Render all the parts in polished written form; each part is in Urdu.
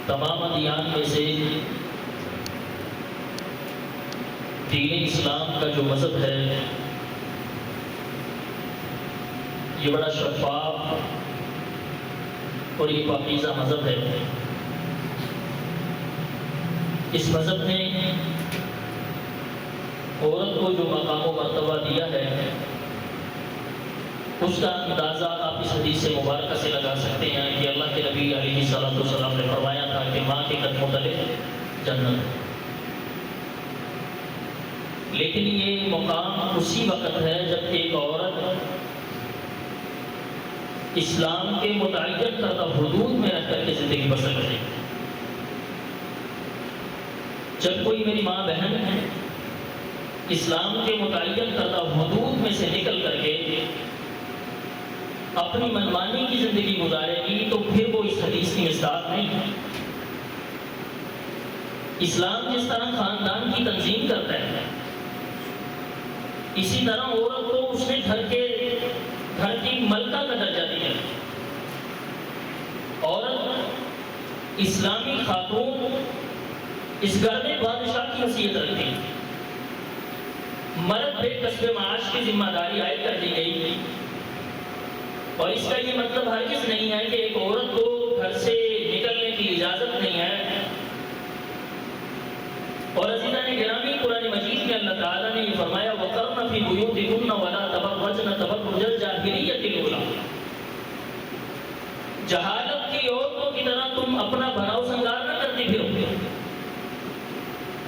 تمام ادیان میں سے دین اسلام کا جو مذہب ہے یہ بڑا شفاف اور یہ پاکیزہ مذہب ہے۔ اس مذہب نے عورت کو جو مقام و مرتبہ دیا ہے اس کا اندازہ آپ اس حدیث مبارکہ سے لگا سکتے ہیں کہ اللہ کے نبی علیہ الصلوۃ والسلام نے فرمایا تھا کہ ماں کے قدموں تلے جنت۔ لیکن یہ مقام اسی وقت ہے جب ایک عورت اسلام کے متعین کردہ حدود میں رہ کر کے زندگی بسر کرے۔ جب کوئی میری ماں بہن ہے اسلام کے متعین کردہ حدود میں سے نکل کر کے اپنی منمانی کی زندگی گزارے گی تو پھر وہ اس حدیث کی مصداق نہیں ہے۔ اسلام جس طرح خاندان کی تنظیم کرتا ہے اسی طرح عورت کو اس نے گھر کی ملکہ کا درجہ دیا۔ عورت اسلامی خاتون اس گھر میں بادشاہ کی حیثیت رکھتی ہے۔ مرد بے کسب معاش کی ذمہ داری عائد کر دی گئی، اور اس کا یہ مطلب ہرگز نہیں ہے کہ ایک عورت کو گھر سے نکلنے کی اجازت نہیں ہے۔ اور عزیزان گرامی قرآن مجید میں اللہ تعالیٰ نے یہ فرمایا وَقَرْنَ فِي بُيُوتِكُنَّ وَلَا تَبَرَّجْنَ تَبَرُّجَ الْجَاهِلِيَّةِ الْأُولَىٰ۔ جہالت کی عورتوں کی طرح تم اپنا بھراؤ سنگار نہ کرتی پھرو۔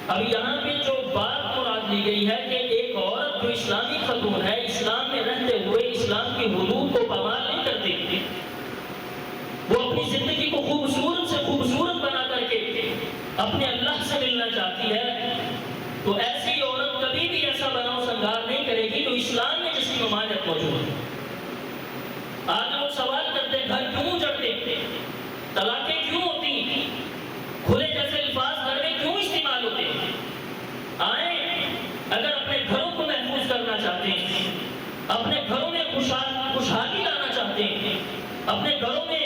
اب یہاں پہ جو بات مراد لی گئی ہے کہ ایک عورت جو اسلامی خاتون ہے اسلام میں رہتے ہوئے اسلام کی حدود کو پامال نہیں کرتی، وہ اپنی زندگی کو خوبصورت سے خوبصورت بنا کر کے اپنے اللہ سے ملنا چاہتی ہے، تو ایسی عورت کبھی بھی ایسا بناؤ سنگار نہیں کرے گی جو اسلام میں جس کی ممانعت موجود ہے۔ آج لوگ سوال کرتے ہیں گھر کیوں اجڑتے، طلاقیں کیوں ہوتی ہیں، کھلے جیسے الفاظ گھر میں کیوں استعمال ہوتے ہیں؟ آئیں اگر اپنے گھروں کو محفوظ کرنا چاہتے ہیں، اپنے گھروں میں خوشحالی لانا چاہتے ہیں، اپنے گھروں میں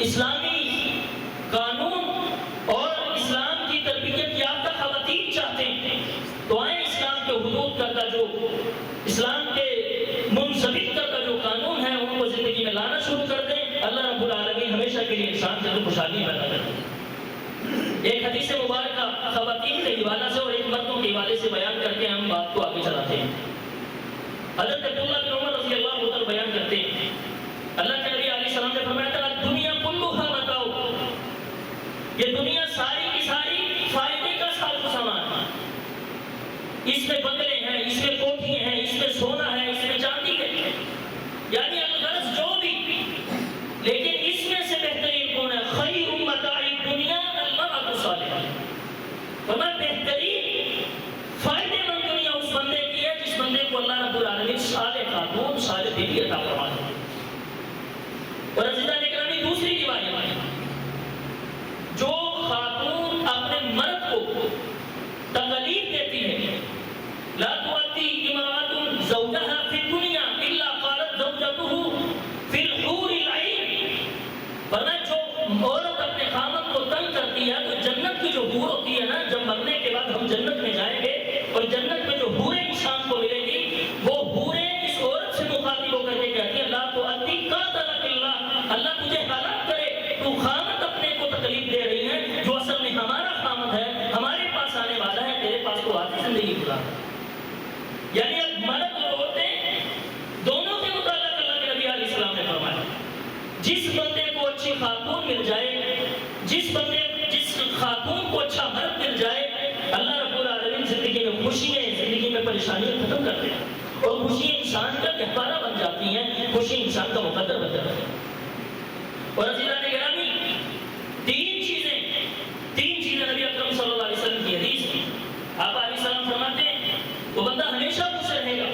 اسلامی قانون اور اسلام کی تربیت یافتہ خواتین چاہتے ہیں، تو آئیں اسلام کے حدود کا جو اسلام کے منضبط کا جو قانون ہے ان کو زندگی میں لانا شروع کر دیں۔ اللہ رب العالمین ہمیشہ کے لیے انسان کے اندر خوشحالی پیدا کر دیں۔ ایک حدیث مبارکہ خواتین کے حوالے سے اور ایک مردوں کے حوالے سے بیان کر کے ہم بات کو آگے چلاتے ہیں۔ حضرت عبداللہ بن عمر رضی اللہ عنہ بیان کرتے ہیں اللہ کے نبی علیہ السلام نے فرمایا تھا دنیا کلھا متاع، یہ دنیا ساری کی ساری فائدے کا ساز و سامان ہے۔ اس میں بنگلے ہیں، اس میں کوٹھیاں ہیں، اس میں سونا ہے، اس میں چاندی ہے، یعنی الغرض جو بھی، لیکن اس میں سے بہترین کون ہے؟ خیر متاع الدنیا المرأة الصالحہ۔ فرمایا بہترین فائدے مند دنیا اس بندے کی ہے جس بندے کو اللہ رب العالمین صالح خاتون صالح بیوی عطا فرماتا ہے۔ اور عزیزان اکرامی دوسری روایت جو خاتون اپنے مرد کو تکلیف دیتی ہے لا تؤتی امرأة زوجها في الدنيا الا قالت زوجته في الحور العين، فرمایا جو عورت اپنے خامد کو تنگ کرتی ہے تو جنت کی جو حور ہوتی ہے نا، جب مرنے کے بعد ہم جنت میں جائیں گے اور جنت میں جو حوریں انسان کو ملے گی وہ حوریں اس عورت سے مخاطب ہو کر کے کہتی ہیں لا تؤتی قاتلک اللہ، اللہ تجھے ہلاک کرے، تو خامد اپنے کو تکلیف دے رہی ہے جو اصل میں ہمارا خامد ہے، ہمارے پاس آنے والا ہے، تیرے پاس تو آتی زندگی گزار۔ یعنی اب مرد اور عورتیں دونوں کے متعلق اللہ کے نبی علیہ السلام نے فرمایا جس بندے کو اچھی خاتون مل جائے، جس خاتون کو اچھا مرد مل جائے، اللہ رب العالمین زندگی میں خوشیاں، زندگی میں پریشانیاں ختم کر دے اور خوشی انسان کا گہوارہ بن جاتی ہیں، خوشی انسان کا مقدر بن جاتی ہے۔ اور عزیزان گرامی تین چیزیں نبی اکرم صلی اللہ علیہ وسلم کی حدیث کی آپ علیہ السلام فرماتے ہیں وہ بندہ ہمیشہ خوش رہے گا،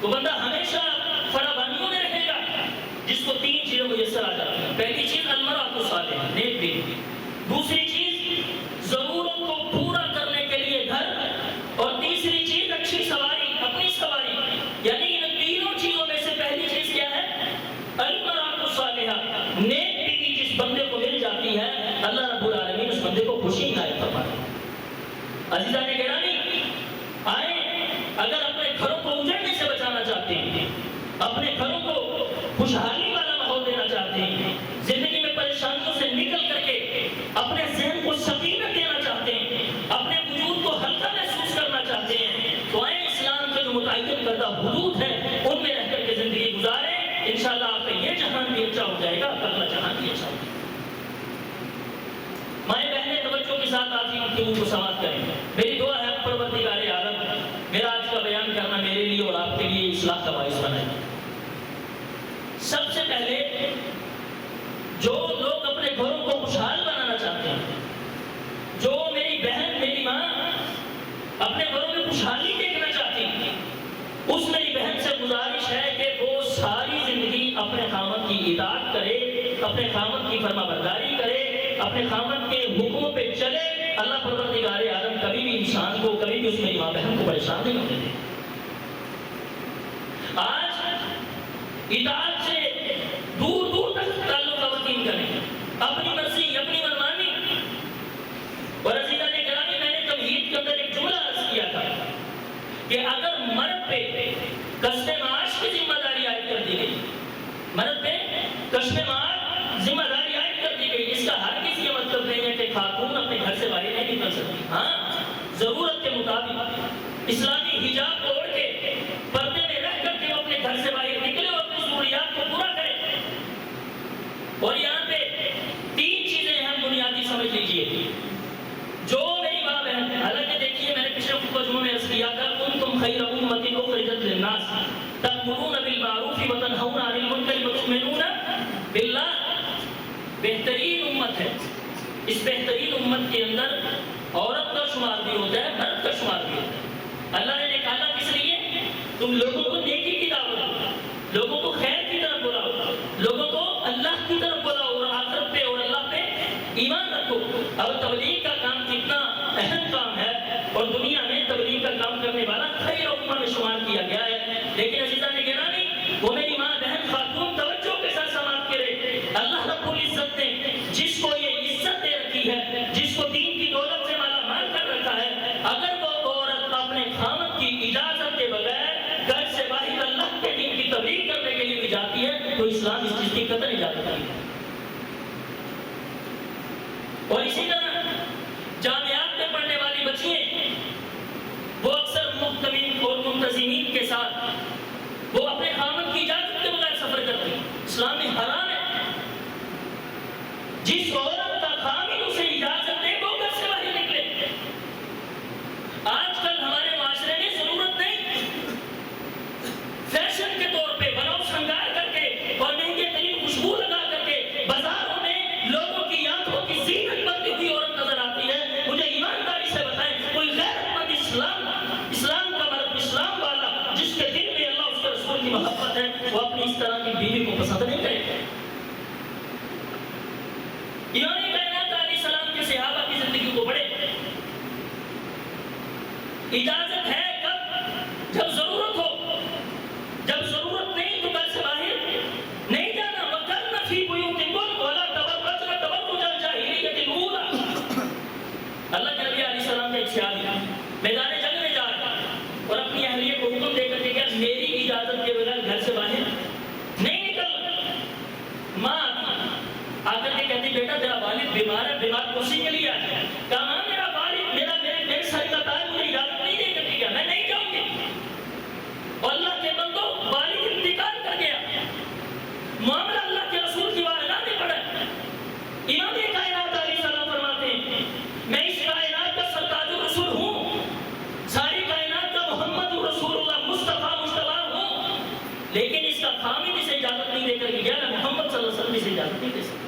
وہ بندہ ہمیشہ فراوانیوں میں رہے گا جس کو تین چیزیں میسر آ جاتی ہیں۔ پہلی چیز المرأۃ الصالحہ، نیک بیوی۔ دوسری چیز ضرورت کو پورا کرنے کے لیے گھر، اور تیسری چیز اچھی سواری، اپنی سواری۔ یعنی ان تینوں چیزوں میں سے پہلی چیز کیا ہے؟ المرأۃ الصالحہ، نیک بیوی جس بندے کو مل جاتی ہے اللہ رب العالمین خوشی عنایت فرمائے۔ عزیزان گرامی، آئیں اگر اپنے گھروں کو اجڑنے سے بچانا چاہتے ہیں، اپنے گھروں کو خوشحالی والا ماحول دینا چاہتے ہیں، زندگی میں پریشانیوں سے نکل کر کے اپنے ذہن کو سکینت دینا چاہتے ہیں، اپنے وجود کو ہلکا محسوس کرنا چاہتے ہیں، تو آئیں اسلام کے جو متعین کردہ حدود ہیں ان میں رہ کر کے زندگی گزاریں۔ انشاءاللہ آپ کا یہ جہان بھی اچھا ہو جائے گا، اگلا جہان بھی اچھا ہو جائے گا۔ مائیں بہنیں توجہ کے ساتھ آج کی گفتگو کو سماعت کریں۔ میری دعا ہے پروردگار عالم میرا آج کا بیان کرنا میرے لیے اور آپ کے لیے اصلاح کا باعث بنائے۔ سب سے پہلے جو لوگ اپنے گھروں کو خوشحال بنانا چاہتے ہیں، جو میری بہن میری ماں اپنے گھروں میں خوشحالی دیکھنا چاہتی ہیں، اس میری بہن سے گزارش ہے کہ وہ ساری زندگی اپنے خاوند کی اطاعت کرے، اپنے خاوند کی فرما برداری کرے، اپنے خاوند کے حکموں پہ چلے۔ اللہ پروردگار عالم کبھی بھی انسان کو، کبھی بھی اس میری ماں بہن کو پریشان نہیں ہونے دے۔ آج اطاعت سے دور دور تک تعلق قائم کریں، اپنی مرضی، اپنی منمانی۔ اور عزیزان گرامی، میں نے توحید کے اندر ایک جملہ عرض کیا تھا کہ اگر مرد پہ کسب معاش کی ذمہ داری عائد کر دی گئی، مرد پہ کسب معاش ذمہ داری عائد کر دی گئی، اس کا ہرگز یہ مطلب نہیں ہے کہ خاتون اپنے گھر سے باہر نہیں نکل سکتی۔ ہاں، ضرورت کے مطابق اسلامی حجاب کو اوڑھ کے پردے میں رہ کر کے وہ اپنے گھر سے باہر نکلے اور اپنی ضروریات کو پورا کرے۔ اور یہاں پہ تین چیزیں اہم بنیادی سمجھ لیجئے۔ جو میری ماں بہن، حالانکہ دیکھیے میں نے پچھلے خطبہ جمعہ میں عرض کیا تھا کنتم خیر امۃ اخرجت للناس تأمرون بالمعروف وتنہون عن المنکر وتؤمنون باللہ۔ بہترین امت ہے، اس بہترین امت کے اندر عورت کا شمار بھی ہوتا ہے، مرد کا شمار بھی ہوتا ہے۔ اللہ نے نکالا کس لیے؟ تم لوگوں کو نیکی کی دعوت دو، لوگوں کو خیر کی طرف بلاؤ، لوگوں کو اللہ کی طرف بلاؤ اور آخرت پہ اور اللہ پہ ایمان رکھو۔ اب تبلیغ کا کام کتنا اہم کام ہے اور دنیا میں تبلیغ کا کام کرنے والا خیر امہ میں شمار کیا گیا ہے، لیکن عزیزان گرامی وہ میری ماں بہن خاتون توجہ کے ساتھ سماعت کرے۔ اللہ رب العزت نے جس کو یہ عزت دے رکھی ہے، جس کو دین کی دولت سے مالا مال کر رکھا ہے، اگر وہ عورت اپنے خاوند کی اجازت کے بغیر گھر سے باہر اللہ کے دین کی تبلیغ کرنے کے لیے بھی جاتی ہے تو اسلام اس چیز کی قطعی اجازت نہیں ہے۔ اور اسی طرح جامعات میں پڑھنے والی بچیاں وہ اکثر محتمین اور منتظمین کے ساتھ وہ اپنے خاوند کی اجازت کے بغیر سفر کرتی ہیں۔ اسلام میں حرام ہے جس عورت کا خاوند اسے اجازت دے وہ گھر سے باہر نکلے۔ آج کل ہمارے معاشرے میں ضرورت نہیں فیشن کے طور پہ بناؤ شنگار کر کے اور مہنگے ترین خوشبو لگا کر کے بازاروں میں لوگوں کی آنکھوں کی زینت بنتی ہوئی عورت نظر آتی ہے۔ مجھے ایمانداری سے بتائیں، کوئی غیرت مند اسلام کا مرد، اسلام والا جس کے دل میں اللہ اس کے رسول کی محبت ہے، وہ اپنی اس طرح کی بیوی کو پسند نہیں کرے گا۔ امام کائنات علیہ السلام کے صحابہ کی زندگی کو پڑھیں۔ اجازت ہے کب؟ جب ضرورت ہو، جب ضرورت نہیں تو گھر سے باہر نہیں جانا۔ وَقَرْنَ فِي بُيُوتِكُنَّ وَلَا تَبَرَّجْنَ تَبَرُّجَ الْجَاهِلِيَّةِ الْأُولَىٰ۔ اللہ کے نبی علیہ السلام نے ایک صحابی میدان جنگ میں جا رہا اور اپنی اہلیہ کو حکم دے کر کے کہ میری اجازت کے بغیر گھر سے باہر نہیں نکل۔ ماں آ کر کے کہتی بیٹا تیرا والد بیمار ہے، بیمار کرسی کے لیے آیا۔ کہا ماں میرا والد میرے سر کا تاج مجھے اجازت نہیں دے کر کے میں نہیں جاؤں گی۔ اور اللہ کے بندو والد انتقال کر گیا، معاملہ اللہ کے رسول کی بارگاہ میں پڑا۔ امام کائنات علیہ السلام فرماتے ہیں میں اس کائنات کا سرتاج الرسول ہوں، ساری کائنات کا محمد رسول اللہ مصطفیٰ مجتبیٰ ہوں، لیکن اس کا خاوند اسے اجازت نہیں دے کر کے گیا، میں محمد صلی اللہ علیہ وسلم سے اجازت نہیں دے سکتا۔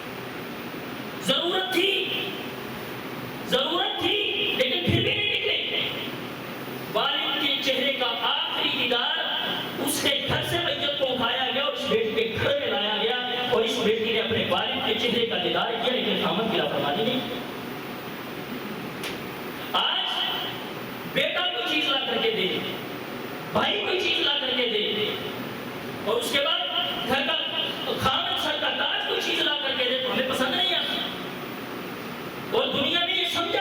ضرورت تھی لیکن پھر بھی نہیں نکلے۔ والد کے چہرے کا آخری دیدار اس کے گھر سے میت کو اٹھایا گیا اور اس بیٹی کے گھر میں لایا گیا اور اس بیٹی نے اپنے والد کے چہرے کا دیدار کیا، لیکن خاوند کی لاپرواہی نہیں۔ آج بیٹا کوئی چیز لا کر کے دے، بھائی کوئی چیز لا کر کے دے اور اس کے بعد گھر کا خاوند سر کا تاج کوئی چیز لا کر کے دے تو ہمیں پسند نہیں آتی۔ اور دنیا میں یہ سمجھا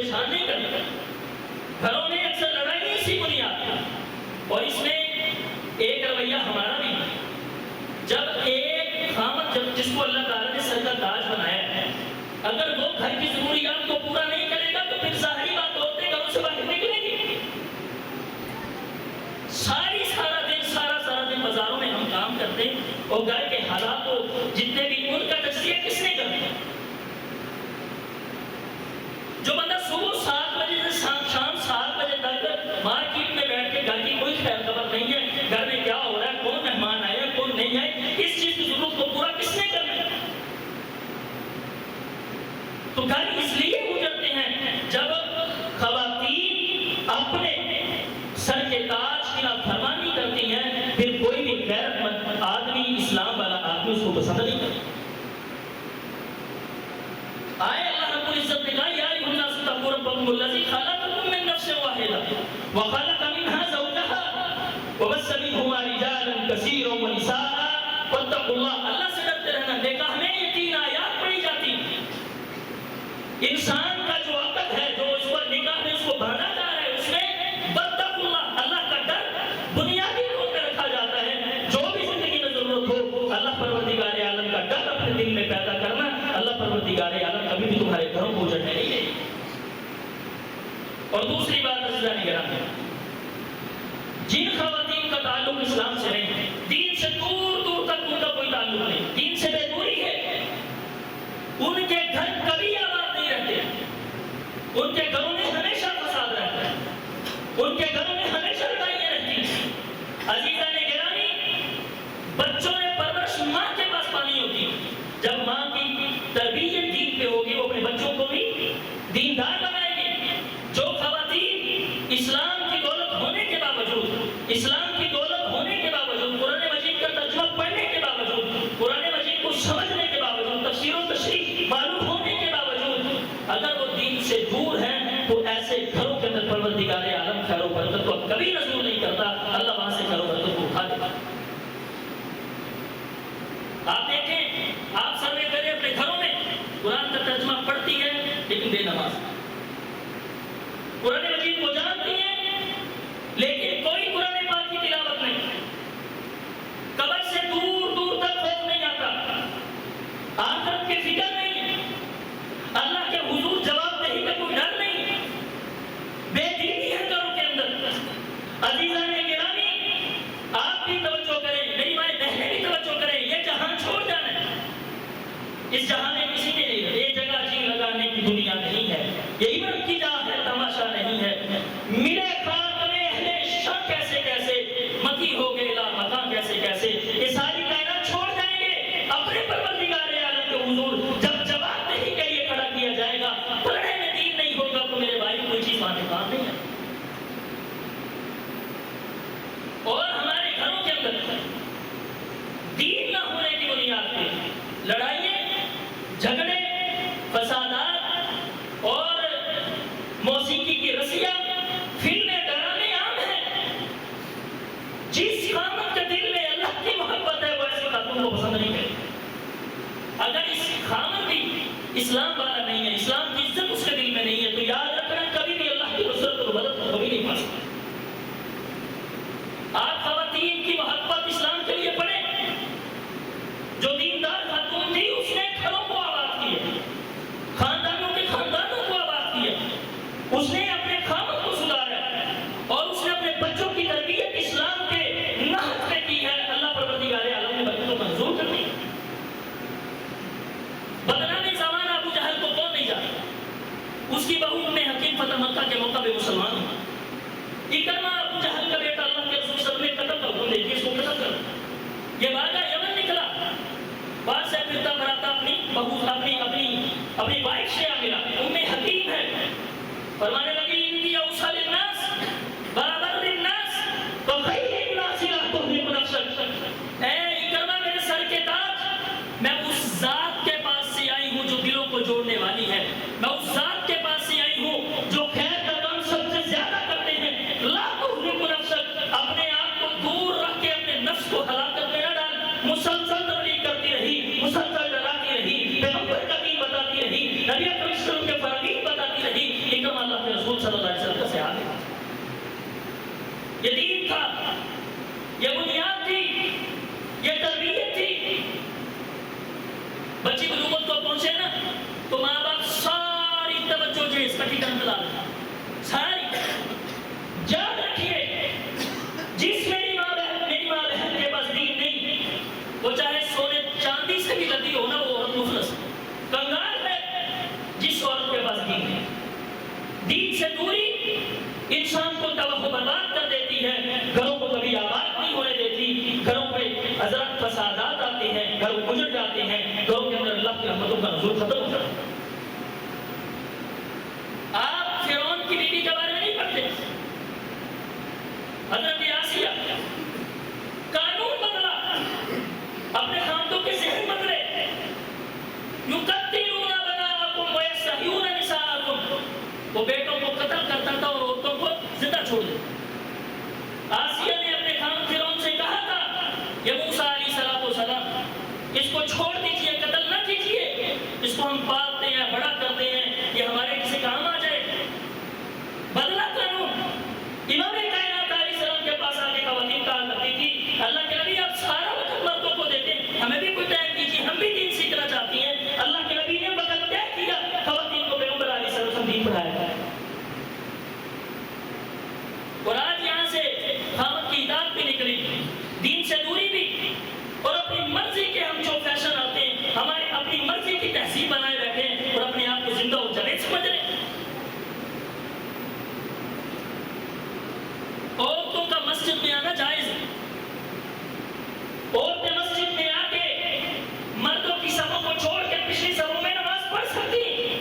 پریشان نہیں کرتا. گھروں میں اکثر لڑائی اسی بنیاد پر، اور اس میں ایک رویہ ہمارا بھی ہے. جب ایک خامد جس کو اللہ تعالیٰ نے سر کا تاج بنایا ہے، اگر وہ گھر کی ضروریات کو پورا نہیں کرے گا تو پھر ظاہری بات عورتیں گھروں سے باہر نکلیں گی. سارا دن بازاروں میں ہم کام کرتے ہیں اور گھر کے حالات کو جتنے بھی ان کا تجزیہ کس نے کرنا ہے؟ جو بندہ صبح 7 بجے سے شام 7 بجے تک مارکیٹ میں بیٹھ کے گھر کی کوئی خیر خبر نہیں ہے، گھر میں کیا ہو رہا ہے، کون مہمان آیا کون نہیں آئے، اس چیز کی ضرورت کو پورا کس نے کرنا ہے؟ تو گھر اس لیے گزرتے ہیں جب خواتین اپنے سر کے تاج کی نافرمانی کرتی ہیں، پھر کوئی بھی غیرت مند آدمی، اسلام والا آدمی اس کو پسند نہیں کرتا. آئے اللہ رب العزت نے کہا یا ایھا الناس اتقوا ربکم الذی خلقکم من نفس واحدہ وخلق منها زوجها وبث منہما رجالا کثیرا ونساء واتقوا اللہ. اللہ سے ڈرتے رہنا. نکاح میں یہ 3 آیات پڑھی جاتی ہیں. انسان کا جو عقد ہے، جو اس پر نکاح میں اس کو باندھا جا رہا ہے، اس میں واتقوا اللہ، اللہ کا ڈر بنیادی طور پہ رکھا جاتا ہے. جو بھی زندگی میں ضرورت ہو، اللہ پروردگار عالم کا ڈر اپنے دل میں پیدا کرنا. اللہ پروردگار عالم کبھی بھی تمہارے گھروں کو اجڑنے نہیں دے. اور دوسری بات عزیزان گرامی، جن خواتین کا تعلق اسلام سے نہیں ہے، دین سے دور دور تک ان کا کوئی تعلق نہیں، دین سے بے دوری ہے، ان کے گھر کبھی آباد نہیں رہتے. ان کے گھروں میں ہمیشہ فساد رہتا ہے، ان کے گھروں میں ہمیشہ لڑائیاں رہتی ہیں. عزیزان گرامی، بچوں نے پرورش ماں کے پاس پانی ہوتی ہے. جب ماں کی تربیت دین پہ ہوگی، وہ اپنے بچوں کو بھی دیندار بنائے گی. جو خواتین اسلام کی دولت ہونے کے باوجود، اسلام کی دولت ہونے کے باوجود، قرآن مجید کا ترجمہ پڑھنے کے باوجود، قرآن مجید کو سمجھنے کے باوجود، تفسیر و تشریح معلوم ہونے کے باوجود اگر وہ دین سے دور ہیں، تو ایسے گھروں کے اندر پروردگار عالم خیر و برکت کو کبھی نزول نہیں کرتا. اللہ وہاں سے خیر و برکت کو اٹھا دیتا. آپ دیکھیں، آپ سروے کریں اپنے گھروں میں، قرآن کا ترجمہ پڑھتی ہے لیکن بے نماز، قرآن مجید کو جانتی ہے لیکن کوئی قرآن پاک کی تلاوت تھا، یہ بنیاد تھی، یہ تربیت تھی. بچی بلوغت کو پہنچے نا تو ماں باپ ساری توجہ جو اس کا ٹھکانا لا دیں، ساری. یاد رکھیے جس میری ماں بہن کے پاس دین نہیں، وہ چاہے سونے چاندی سے بھی لدی ہو نا، وہ عورت مفلس کنگال ہے. جس عورت کے پاس دین ہے، دین سے دوری انسان کو تباہ و برباد کر دیتی ہے، گھروں کو کبھی آباد نہیں ہونے دیتی، گھروں پہ حضرت فسادات آتے ہیں، گھر اجڑ جاتے ہیں، گھروں کے اندر اللہ کی رحمتوں کا نزول ختم ہو جاتا ہے. آپ فرعون کی بیوی کے بارے میں نہیں پڑھتے؟ حضرت آسیہ قانون بدلا، اپنے خاندوں کے ذہن بدلے. یقتلون ابناءکم ویستحیون نساءکم، وہ بیٹوں کو قتل کرتا تھا اور عورتوں کو زندہ چھوڑ دیتا. آسیہ نے اپنے خاندان فرعون سے کہا تھا یہ موسیٰ علیہ السلام اس کو چھوڑ دیجئے، قتل نہ کیجئے، اس کو ہم پالتے ہیں، بڑا کرتے ہیں، یہ ہمارے کسی کام آ جائے. بدلا قانون. امام کائنات علیہ السلام کے پاس آ کے خواتین کہا کرتی تھی اللہ کے نبی آپ سارا وقت مردوں کو دیتے ہیں، ہمیں بھی کوئی ٹائم دیجیے، ہم بھی دین سیکھنا چاہتی ہیں. اللہ کے نبی نے وقت طے کیا، خواتین کو پیغمبر علیہ السلام دین پڑھایا. اور آج یہاں سے خامد کی اطاعت بھی نکلی، دین سے دوری بھی، اور اپنی مرضی کے ہم جو فیشن آتے ہیں، ہماری اپنی مرضی کی تہذیب بنائے بیٹھے ہیں اور اپنے آپ کو زندہ و جاوید سمجھ رہے ہیں. عورتوں کا مسجد میں آنا جائز ہے، عورتیں مسجد میں آ کے مردوں کی صفوں کو چھوڑ کے پچھلی صفوں میں نماز پڑھ سکتی ہیں،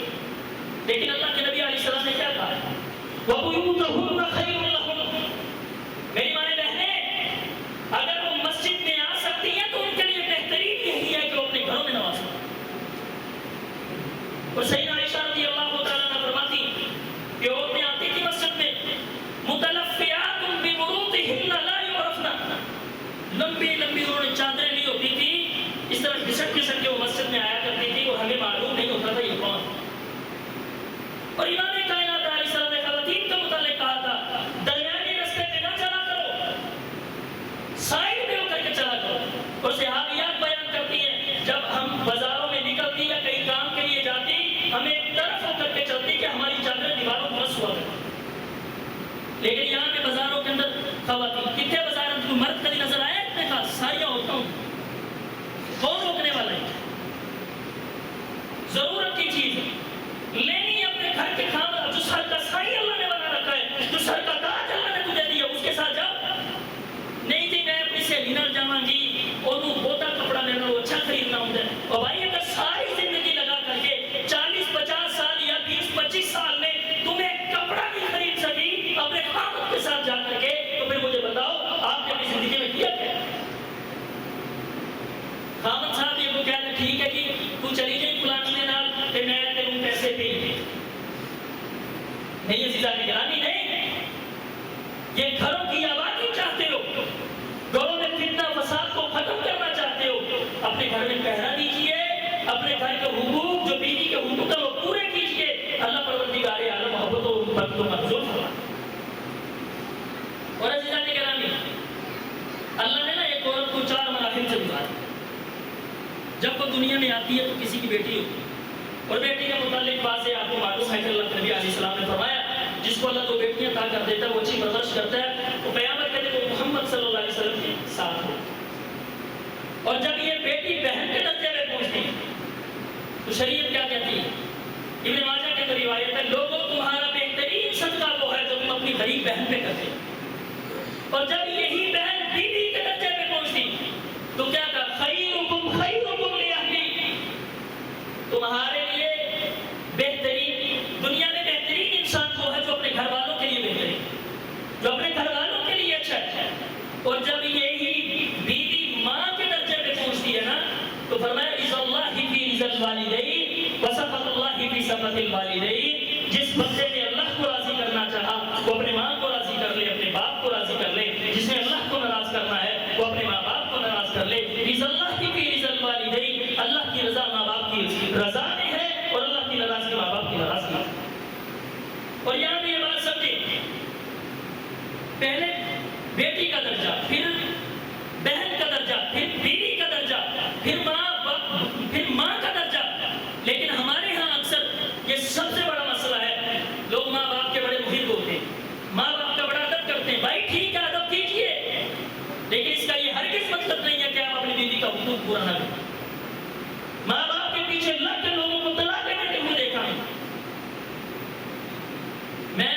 لیکن اللہ کے نبی علیہ السلام نے کیا کہا؟ وَبُيُوتُهُنَّ خَيْرٌ لَهُنَّ. میری ماں بہنیں اگر وہ مسجد میں آ سکتی ہیں تو ان کے لیے بہترین یہی ہے کہ وہ اپنے گھروں میں نماز پڑھیں. اور سیدہ عائشہ رضی اللہ تعالیٰ عنہ فرماتی کہ عورتیں آتی تھی مسجد میں متلفیات بمروطہن لا یعرفن، لمبی لمبی انہوں نے چادریں لی ہوتی تھی، اس طرح گھسٹ گھسٹ کے وہ مسجد میں آیا کرتی تھی اور ہمیں معلوم نہیں ہوتا تھا یہ کون. اور امام کائنات علیہ السلام نے خواتین کا متعلق کہا تھا درمیانی رستے پہ نہ چلا کرو، سائڈ میں ہو کر کے چلا کرو. اور صحابیات بیان کرتی ہیں جب ہم بازاروں میں نکلتی یا کہیں کام کے لیے جاتی، ہمیں ایک طرف ہو کر کے چلتی کہ ہماری چادریں دیواروں پر رس ہوا کرتی. لیکن یہاں کے بازاروں کے اندر خواتین کتنے بازار میں مرد کبھی نظر آیا اتنے خاص ساری عورتوں، کون روکنے والا ہے؟ ضرورت کی چیز ہے لینی ہے اپنے گھر کے کھانا. جو سر کا سائی اللہ نے بنا رکھا ہے، جو سر کا تاج اللہ نے تجھے دیا، اس کے ساتھ جاؤ. نہیں تھی میں اپنی سہیلی نال جاواں گی اور وہ بہتا کپڑا لینا وہ اچھا خریدنا ہوتا ہے. اور بھائی اگر ساری زندگی لگا کر کے 40-50 سال یا 20-25 سال میں تمہیں کپڑا نہیں خرید سکی اپنے خامد کے ساتھ جا کر کے، تو پھر مجھے بتاؤ آپ نے اپنی زندگی میں کیا کیا؟ خامد صاحب یہ کو کہتے ٹھیک ہے جی تو چلی جائے فلانی کے نال کہ میں تیروں پیسے پہ نہیں. عزیزہ کی گرامی نہیں، یہ گھروں کی آبادی چاہتے ہو، گھروں میں فتنہ فساد کو ختم کرنا چاہتے ہو، اپنے گھر میں پہرا دیجئے، اپنے گھر کے حقوق جو بیوی کے حقوق ہیں وہ پورے کیجئے. اللہ پروردگار عالم محبت و برکتوں کا نزول فرمائے. اور عزیزہ کی گرامی اللہ نے نا ایک عورت کو 4 مراحل سے گزارا. جب وہ دنیا میں آتی ہے تو کسی کی بیٹی ہوتی ہے، اور بیٹی کے متعلق بات سے آپ کو معلوم ہے کہ اللہ نبی علیہ السلام نے فرمایا جس کو اللہ 2 بیٹیاں عطا کر دیتا ہے وہ اچھی پرورش کرتا ہے، وہ قیامت کے دن وہ محمد صلی اللہ علیہ وسلم کے ساتھ ہو. اور جب یہ بیٹی بہن کے درجے میں پہنچتی ہے تو شریعت کیا کہتی ہے؟ ابن ماجہ کے اندر روایت ہے لوگوں تمہارا بہترین صدقہ وہ ہے جو تم اپنی غریب بہن پہ کرتے ہو. اور جب یہی بہن بیوی کے درجے میں پہنچتی تو کیا کہا؟ خیرکم خیرکم لأہلی، تمہارے لیے بہترین دنیا میں بہترین انسان وہ ہے جو اپنے گھر والوں کے لیے بہترین، جو اپنے گھر والوں کے لیے اچھا ہے. اور جب یہی بیوی ماں کے درجے میں پہنچتی ہے نا تو فرمایا رضا اللہ فی رضا الوالدین وسخط اللہ فی سخط الوالدین. جس بندے نے اللہ کو راضی کرنا چاہا وہ اپنے ماں کو راضی کر لے، اپنے باپ کو راضی کر لے. جس نے اللہ کو ناراض کرنا ہے وہ اپنے ماں باپ کو ناراض کر لے. رضا اللہ فی رضا الوالدین، اللہ کی رضا ماں باپ کی رضا میں ہے اور اللہ کی ناراضگی ماں باپ کی ناراضگی. اور یہاں بھی یہ بات سمجھے، پہلے بیٹی کا درجہ، پھر بہن کا درجہ، پھر بیوی کا درجہ، پھر ماں کا درجہ. لیکن ہمارے ہاں اکثر یہ سب سے بڑا مسئلہ ہے، لوگ ماں باپ کے بڑے محب ہوتے ہیں، ماں باپ کا بڑا ادب کرتے ہیں. بھائی ٹھیک ہے ادب کیجیے، لیکن اس کا یہ ہرگز مطلب نہیں ہے کہ آپ اپنی بیوی کا حقوق پورا نہ کریں. ماں باپ کے پیچھے لگ کے لوگوں کو طلاق دیتے ہوئے دیکھا ہے. میں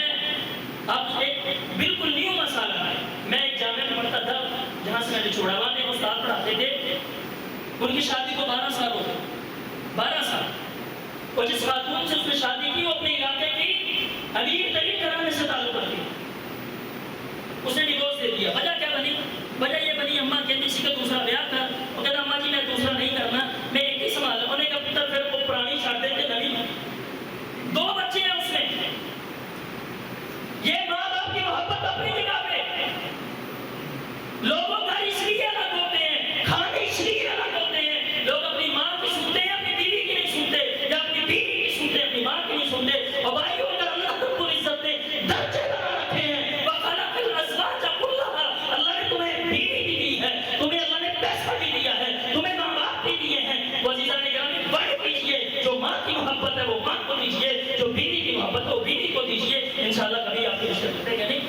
اب ایک بالکل نیو مسئلہ ہے. میں ایک جامعہ میں پڑھتا تھا جہاں سے میں نے چھوڑا، وہاں ایک استاد پڑھاتے تھے. ان کی شادی کو 12 سال ہو گئے، 12 سال. اور جس خاتون سے اس نے شادی کی وہ اپنے علاقے کی امیر ترین گھرانے سے تعلق رکھتی. اس نے ڈیورس دے دیا. وجہ کیا بنی؟ وجہ یہ بنی اماں کے کسی کا دوسرا بیاہ تھا، وہ کہتا اماں جی میں دوسرا نہیں کرنا، میں ایک ہی سنبھالا. انہوں نے کہا پتر پھر وہ پرانی چھاڑ دے کے نئی. 2 بچے ہیں اس میں. یہ ماں باپ کی محبت اپنی جگہ پہ. لوگوں کا اس لیے الگ ہوتے ہیں، کھانے اس لیے الگ ہوتے ہیں. لوگ اپنی ماں کی سنتے ہیں، اپنی بیوی کی نہیں سنتے، یا اپنی بیوی کی سنتے اپنی ماں کی نہیں سنتے. اور بھائیو اگر اللہ رب العزت نے درجے بنا رکھے ہیں، وَخَلَقَ الْأَزْوَاجَ كُلَّهَا، اللہ نے تمہیں بیوی بھی دی ہے، تمہیں اللہ نے پیسہ بھی دیا ہے، تمہیں ماں باپ بھی دیے ہیں. وہ عزیزان گرامی بڑھ دیجیے. جو ماں کی محبت ہے وہ ماں کو دیجیے، جو بیوی کی محبت ہے وہ بیوی کو دیجیے. انشاءاللہ کبھی آپ کی رشتے ٹوٹے گا نہیں.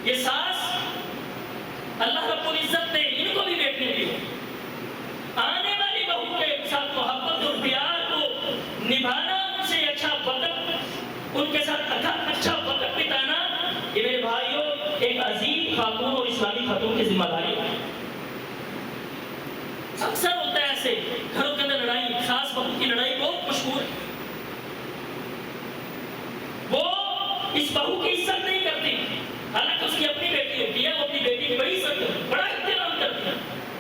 یہ ساس اللہ رب العزت نے ان کو بھی بیٹھنے دی. آنے والی بہو کے ساتھ محبت اور پیار کو نبھانا، ان سے اچھا وقت، ان کے ساتھ اچھا وقت بتانا، یہ میرے بھائیوں ایک عظیم خاتون اور اسلامی خاتون کی ذمہ داری ہے. اکثر ہوتا ہے ایسے گھروں کے اندر لڑائی، ساس بہو کی لڑائی بہت مشہور ہے. وہ اس بہو کی عزت نہیں کرتی، حالانکہ اس کی اپنی بیٹی ہوتی ہے، وہ اپنی بیٹی کی بڑی عزت کرتی ہے، بڑا احترام کرتی ہے.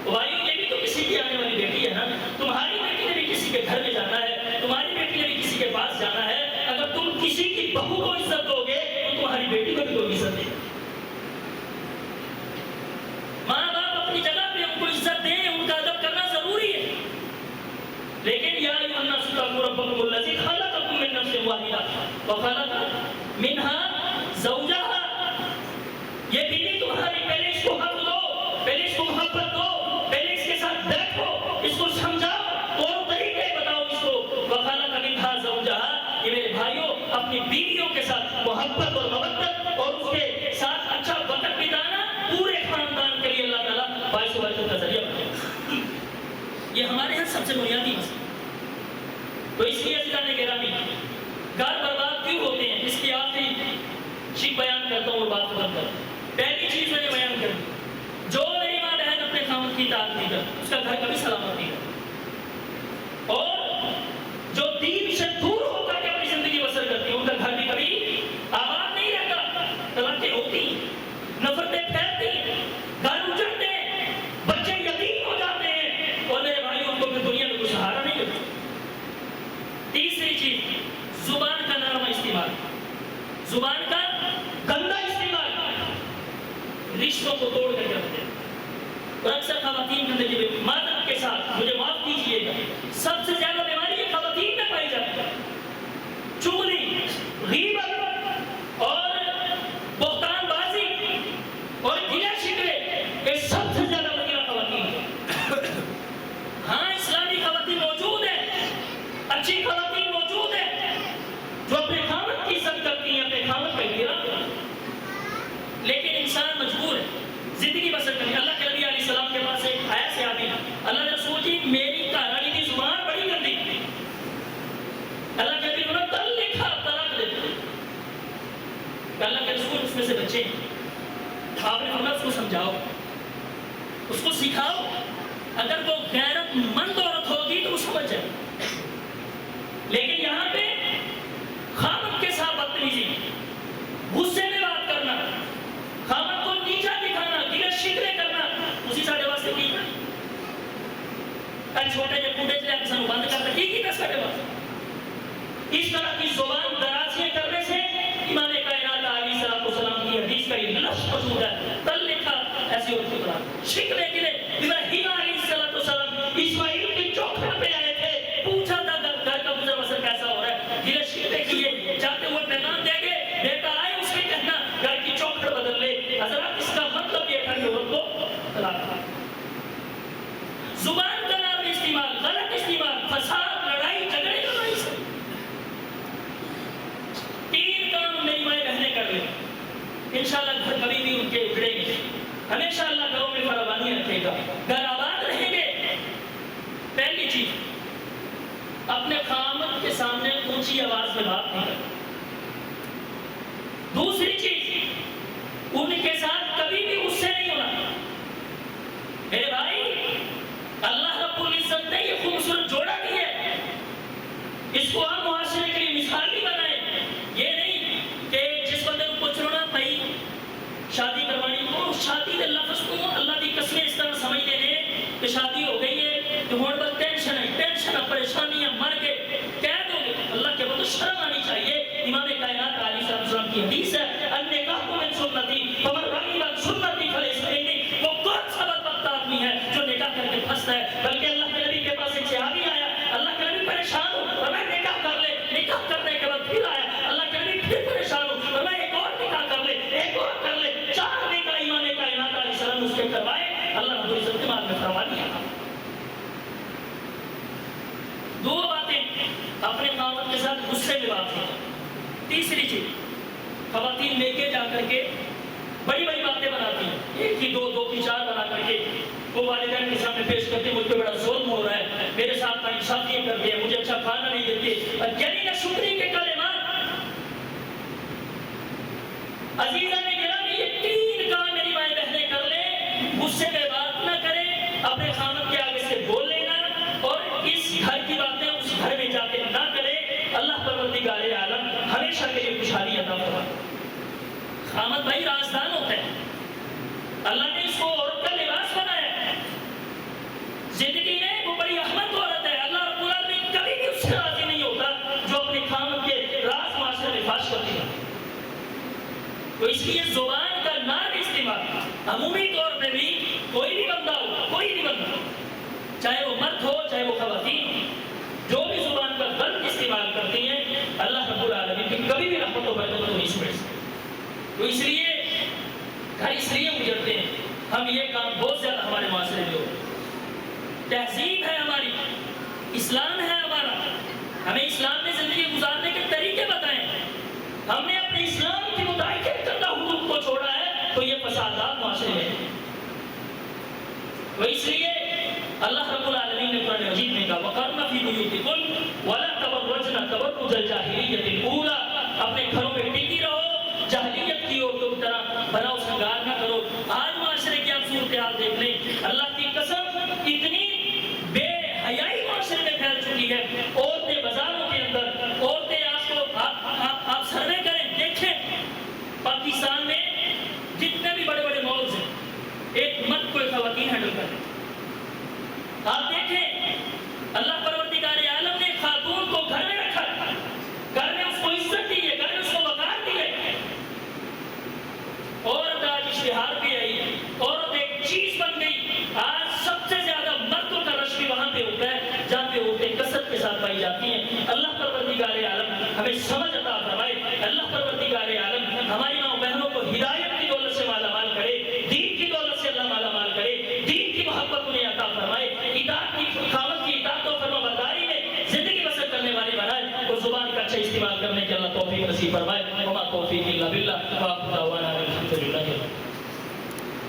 بھائیو یہ بھی تو کسی کی آنے والی بیٹی ہے نا. تمہاری بیٹی نے بھی کسی کے گھر میں جانا ہے، تمہاری بیٹی نے بھی کسی کے پاس جانا ہے. اگر تم کسی کی بہو کو عزت دو گے تو تمہاری بیٹی کو بھی تو عزت دے. ماں باپ اپنی جگہ پہ ان کو عزت دیں، ان کا ادب کرنا ضروری ہے. لیکن یا ایھا الناس اتقوا ربکم الذی خلقکم من نفس واحدہ وخلق منها زوجها. یہ بیوی تمہاری، پہلے اس کو حق دو، پہلے اس کو محبت دو، پہلے اس کے ساتھ بیٹھو، اس کو سمجھاؤ اور طریقے بتاؤ اس کو. وخلق منها زوجها. یہ میرے بھائیوں اپنی بیویوں کے ساتھ محبت اور مودت اور اس کے ساتھ اچھا وقت بتانا پورے خاندان کے لیے اللہ تعالیٰ باعث برکت کا ذریعہ بنے. یہ ہمارے یہاں سب سے بنیادی مسئلہ. تو اس لیے عزیزان گرامی گھر برباد کیوں ہوتے ہیں، اس کی آخری چیز بیان کرتا ہوں اور بات ختم کرتا ہوں. پہلی چیز میں نے بیان کری، جو میری ماں بہن اپنے خاوند کی اطاعت نہیں کرتی اس کا گھر کبھی سلامت نہیں رہتا. اور جو دین سے دور ہو کر کے اپنی زندگی بسر کرتی ہے ان کا گھر بھی کبھی آباد نہیں رہتا. طلاقیں ہوتی، نفرتیں پھیلتی، گھر اجڑتے، بچے یتیم ہو جاتے ہیں، اور میرے بھائی ان کو پھر دنیا میں کوئی سہارا نہیں ملتا. تیسری چیز زبان کا نرم استعمال، زبان کا گندا استعمال رشتوں کو توڑ کر رکھتے ہیں. اور اکثر خواتین کی زندگی میں مادت کے ساتھ، مجھے معاف کیجیے گا، سب سے زیادہ بیماری یہ خواتین میں پائی جاتی ہے. چغلی، غیبت اور بہتان بازی اور گلے شکوے، یہ سب سے زیادہ وغیرہ خواتین ہیں. ہاں اسلامی خواتین موجود ہیں، اچھی خواتین موجود ہیں جو اپنے خاوند کی عزت کرتی ہیں، اپنے خاوند کا احترام کرتی ہیں. لیکن انسان مجبور ہے زندگی بسر کرنے. اللہ کے نبی علیہ السلام کے پاس ایک آیا سے آدمی، اللہ نے رسول جی میری کہانی کی زبان بڑی گندی. اللہ کے نبی نے تل لکھا طلاق دے دیا. اللہ کے رسول اس میں سے بچے ہیں، آپ نے فرمایا اس کو سمجھاؤ، اس کو سکھاؤ، اگر وہ غیرت مند عورت ہوگی تو وہ سمجھ جائے. لیکن یہاں پہ خاوند کے ساتھ بدتمیزی، غصے میں بات کرنا، خاوند کو نیچا دکھانا، گلے شکوے کرنا، اسی ساڑھے واسطے کی نا چھوٹے جے پوٹے جے سانو بند کرتا کی نا ساڑھے واسطے. اس طرح کی زبان درازیاں کرنے سے امام کائنات علیہ السلام کی حدیث کا یہ لفظ موجود ہے، تل لکھا ایسی عورت کو شکوے گلے. ابراہیم علیہ السلام اسماعیل کی چوکھٹ پہ آئے تھے، ہمیشہ اللہ گھروں میں فراوانی رکھے گا، گھر آباد رہیں گے۔ پہلی چیز، اپنے خامد کے سامنے اونچی آواز میں بات نہیں کرنا۔ دوسری چیز، ان کے ساتھ کبھی بھی غصے نہیں ہونا۔ میرے بھائی، اللہ رب العزت نے یہ خوبصورت جوڑا دی ہے، اس کو آپ معاشرے کے لیے مثالی بنائیں۔ یہ نہیں کہ جس بندے کو پوچھ رہا بھائی شادی کروانی کو، شادی دے لفظ کو اللہ دی قسمیں اس طرح سمجھ دینے کہ شادی ہو گئی ہے کہ ہون بس ٹینشن ہے، ٹینشن ہے، پریشانیاں، مر گئے، کہہ دو گے۔ اللہ کے بعد شرم آنی چاہیے۔ امام کائنات علیہ السلام کی حدیث ہے، النکاح من سنتی فمن رغب عن سنتی فلیس منی۔ وہ کون سا بدبخت آدمی ہے جو نکاح کر کے پھنستا ہے؟ بلکہ اللہ کے نبی کے پاس ایک صحابی آیا، اللہ کے نبی پریشان ہو اور میں نکاح کر لے، نکاح کرنے کے بعد پھر آیا، اللہ کے نبی پھر پریشان ہو اور میں ایک اور نکاح کر لے، ایک اور کر لے، 4 نکاح امام کائنات علیہ السلام اس کے کروائے۔ اللہ رب العزت نے بعد میں فرما دیا۔ دو باتیں، اپنے خاوند کے ساتھ غصے میں بات کی۔ تیسری چیز، خواتین لے کے جا کر کے بڑی بڑی باتیں بناتی ہیں، ایک کی دو، دو کی 4 بنا کر کے وہ والدین کے سامنے پیش کرتے ہیں، مجھ پہ بڑا ظلم ہو رہا ہے، میرے ساتھ ناانصافی کر دی ہے، مجھے اچھا کھانا نہیں دیتی، یعنی نہ شکری کے کلمات۔ عزیزہ نے گرامی، یہ 3 کام میری مائیں بہنیں کر لیں، غصے میں بات نہ کریں، اپنے خامد کے آگے سے بول لینا، اور اس گھر کی باتیں اس گھر میں جا کے نہ کریں۔ اللہ پروردگار عالم ہمیشہ کے لیے خوشحالی عطا فرمائے۔ خامد بھائی رازدان ہوتا ہے، اللہ نے اس کو عورت کا لباس بنایا ہے، زندگی میں وہ بڑی احمد عورت ہے۔ اللہ رب العالمین کبھی بھی اس سے راضی نہیں ہوتا جو اپنے خامد کے راز معاشرے میں فاش کرتی ہے۔ تو اس لیے زبان کا نار استعمال عمومی طور پہ بھی کوئی بھی بندہ ہو، کوئی بھی بندہ، چاہے وہ مرد ہو چاہے وہ خواتین، جو بھی زبان کا غلط استعمال کرتی ہیں، اللہ رب العالمین کی کبھی بھی رحمت و برکت کو نہیں سمجھ سکتے۔ تو اس لیے گھر اس لیے اجڑتے ہیں، ہم یہ کام بہت زیادہ ہمارے معاشرے میں ہو۔ تہذیب ہے ہماری، اسلام ہے ہمارا، ہمیں اسلام میں زندگی گزارنے کے طریقے بتائیں۔ ہم نے اپنے اسلام کی مطابقت کردہ حدود کو چھوڑا ہے تو یہ فسادات معاشرے میں ہیں۔ تو اس لیے اللہ رب العالمین نے قرآن مجید میں کہا وَقَرْنَ فِي بُيُوتِكُنَّ وَلَا تَبَرَّجْنَ تَبَرُّجَ الْجَاهِلِيَّةِ الْأُولَىٰ، اپنے گھروں میں ٹکی رہو، جاہلیت کی عورتوں کی طرح بناؤ سنگار نہ کرو۔ آج معاشرے کی آپ صورتحال دیکھ لیں، اللہ کی قسم اتنی بے حیائی معاشرے میں پھیل چکی ہے، عورتیں بازاروں کے اندر، عورتیں آپ سروے کریں، دیکھیں پاکستان میں جتنے بھی بڑے بڑے مالز ہیں، ایک مرد کو ایک خواتین ہینڈل کریں۔ آپ دیکھیں اللہ پروردگار عالم نے خاتون کو گھر میں رکھا، گھر میں اس کو عزت دی ہے، گھر میں اس کو وقار دی ہے۔ عورت آج اشتہار پہ آئی، عورت ایک چیز بن گئی۔ آج سب سے زیادہ مردوں کا رش بھی وہاں پہ ہوتا ہے جہاں پہ عورتیں کثرت کے ساتھ پائی جاتی ہیں۔ اللہ پروردگار عالم ہمیں سمجھ عطا فرمائے، اللہ پروردگار عالم ہماری ماں بہنوں کو ہدایت کی دولت سے مالا مال کرے، دین کی دولت سے اللہ مالا مال کرے، دین کی محبت انہیں عطا فرمائے، اطاعت کی خامد کی اطاعت و فرما برداری میں زندگی بسر کرنے والے بنائے، اور زبان کا اچھا استعمال کرنے کے اللہ توفیق نصیب فرمائے۔ وما توفیق الا باللہ۔